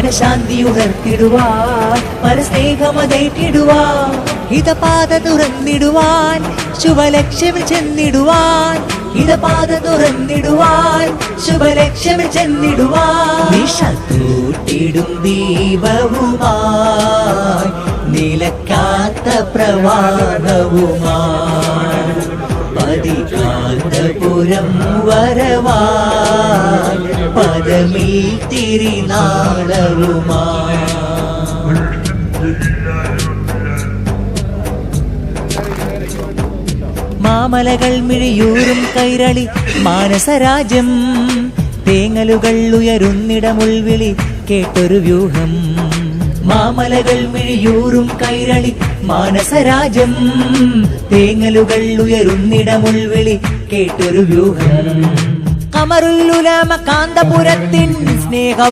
മനഃശാന്തി ഉണർത്തിടുവാൻ പരസ്നേഹമതേറ്റിടുവാൻ ഹിതപാത തുറന്നിടുവാൻ ശുഭലക്ഷ്യമിൽ ചെന്നിടുവാൻ ഹിതപാത തുറന്നിടുവാൻ ശുഭലക്ഷ്യമിൽ ചെന്നിടുവാൻ നിശത്തൂട്ടിടും ദീപവുമായി നിലക്കാത്ത പ്രവാഹവുമായി പതികാന്തപുരം വരവാൻ പദമീ തിരിനാളവുമായി മാമലകൾ മിഴിയൂരും കൈരളി മാനസരാജ്യം തേങ്ങലുകൾ ഉയരുന്നിടമുൾവിളി കേട്ടൊരു വ്യൂഹം മാമലകൾ മിഴിയൂരും കൈരളി മാനസരാജ്യം തേങ്ങലുകൾ ഉയരുന്നിടമുൾവിളി കേട്ടൊരു വ്യൂഹം കമറുല്ലുലമ കാന്തപുരത്തിൻ സ്നേഹ